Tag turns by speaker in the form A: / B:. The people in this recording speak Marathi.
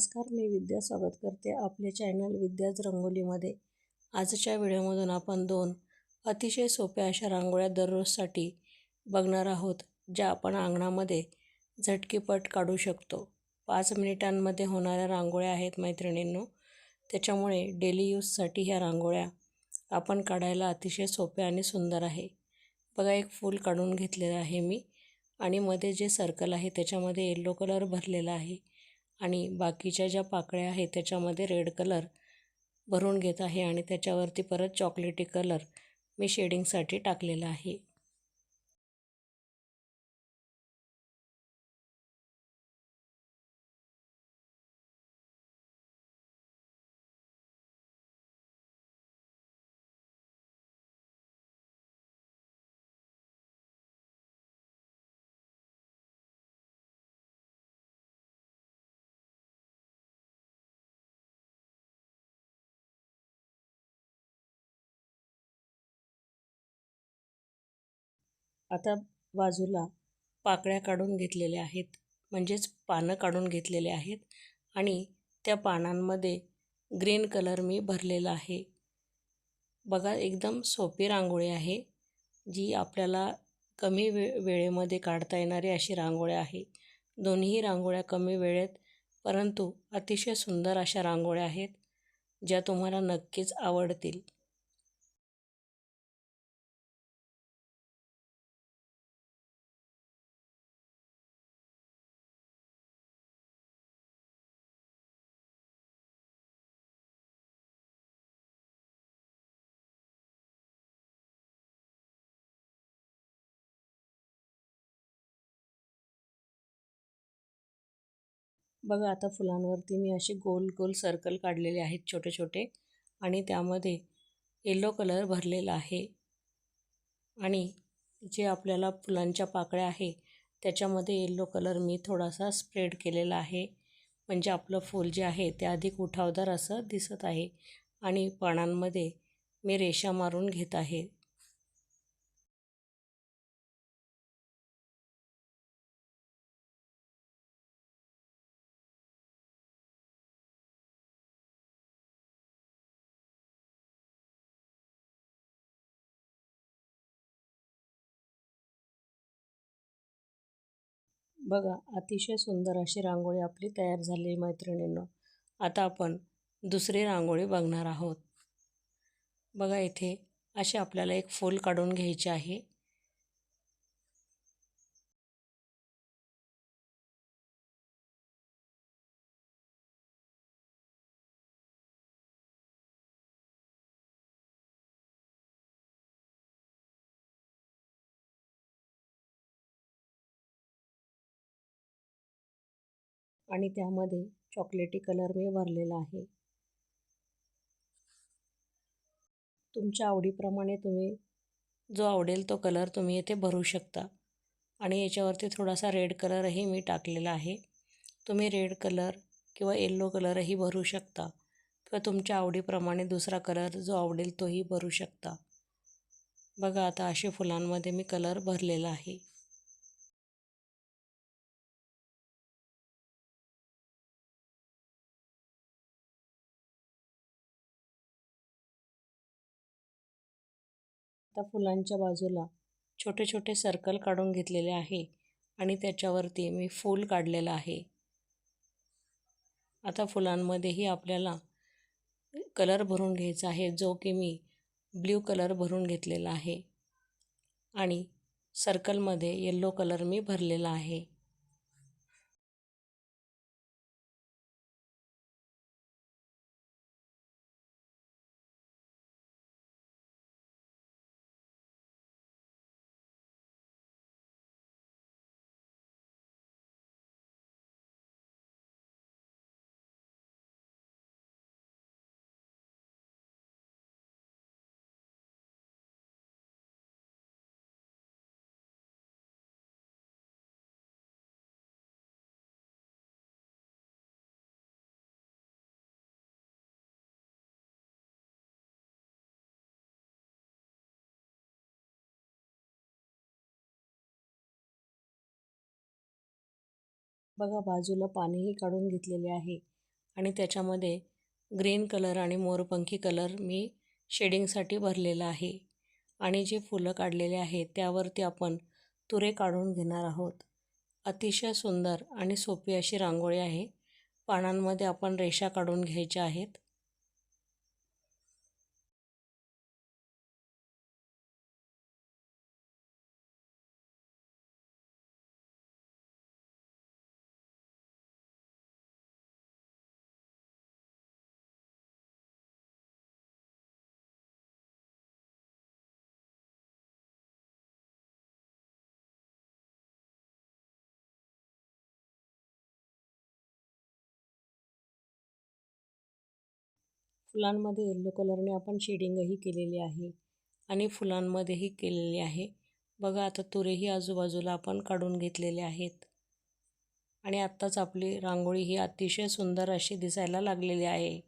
A: नमस्कार, मी विद्या स्वागत करते आपले चॅनल विद्याज रंगोलीमध्ये। आजच्या व्हिडिओमधून आपण 2 अतिशय सोप्या अशा रांगोळ्या दररोजसाठी बघणार आहोत, ज्या आपण अंगणामध्ये झटकीपट काढू शकतो। 5 मिनिटांमध्ये होणाऱ्या रांगोळ्या आहेत मैत्रिणींनो, त्याच्यामुळे डेली यूजसाठी ह्या रांगोळ्या आपण काढायला अतिशय सोप्या आणि सुंदर आहे। बघा, एक फूल काढून घेतलेलं आहे मी आणि मध्ये जे सर्कल आहे त्याच्यामध्ये येलो कलर भरलेला आहे आणि बाकीच्या ज्या पाकळ्या आहेत त्याच्यामध्ये रेड कलर भरून घेत आहे आणि त्याच्यावरती परत चॉकलेटी कलर मी शेडिंगसाठी टाकलेला आहे। आता बाजूला पाकळ्या काढून घेतलेल्या आहेत, म्हणजेच पानं काढून घेतलेले आहेत आणि त्या पानांमध्ये ग्रीन कलर मी भरलेला आहे। बघा, एकदम सोपी रांगोळी आहे, जी आपल्याला कमी वेळेमध्ये काढता येणारी अशी रांगोळी आहे। दोन्ही रांगोळ्या कमी वेळेत परंतु अतिशय सुंदर अशा रांगोळ्या आहेत, ज्या तुम्हाला नक्कीच आवडतील। बघा, आता फुलांवरती मी असे गोल गोल सर्कल काढलेले आहेत छोटे छोटे आणि त्यामध्ये येलो कलर भरलेला आहे आणि जे आपल्याला फुलांच्या पाकळ्या आहे त्याच्यामध्ये येलो कलर मी थोडासा स्प्रेड केलेला आहे, म्हणजे आपलं फूल जे आहे ते अधिक उठावदार असं दिसत आहे आणि पानांमध्ये मी रेषा मारून घेत आहे। बघा, अतिशय सुंदर अशी रांगोळी आपली तयार झाली मैत्रिणींनो। आता आपण दुसरी रांगोळी बघणार आहोत। बघा, इथे असे आपल्याला एक फूल काढून घ्यायचे आहे आणि त्यामध्ये चॉकलेटी कलर मी भरलेला आहे। तुमच्या आवडीप्रमाणे तुम्ही जो आवडेल तो कलर तुम्ही इथे भरू शकता आणि याच्यावरती थोडासा रेड कलरही मी टाकलेला आहे। तुम्ही रेड कलर किंवा येलो कलरही भरू शकता किंवा तुमच्या आवडीप्रमाणे दुसरा कलर जो आवडेल तोही भरू शकता। बघा, आता असे फुलांमध्ये मी कलर भरलेला आहे। आता फुलांच्या बाजूला छोटे छोटे सर्कल काढून घेतलेले आहे आणि त्याच्यावरती मी फूल काढलेलं आहे। आता फुलांमध्येही आपल्याला कलर भरून घ्यायचा आहे, जो की मी ब्ल्यू कलर भरून घेतलेला आहे आणि सर्कलमध्ये येलो कलर मी भरलेला आहे। बघा, बाजूला पाणीही काढून घेतलेले आहे आणि त्याच्यामध्ये ग्रीन कलर आणि मोरपंखी कलर मी शेडिंगसाठी भरलेला आहे. आणि जे फुलं काढलेले आहेत त्यावरती आपण तुरे काढून घेणार आहोत. अतिशय सुंदर आणि सोपी अशी रांगोळी आहे. पानांमध्ये आपण रेषा काढून घ्यायच्या आहेत. फुलांमध्ये येलो कलरने आपण शेडिंगही केलेली आहे आणि फुलांमध्येही केलेली आहे. बघा आता तुरेही आजूबाजूला आपण काढून घेतलेले आहेत आणि आत्ताच आपली रांगोळी ही अतिशय सुंदर अशी दिसायला लागलेली आहे.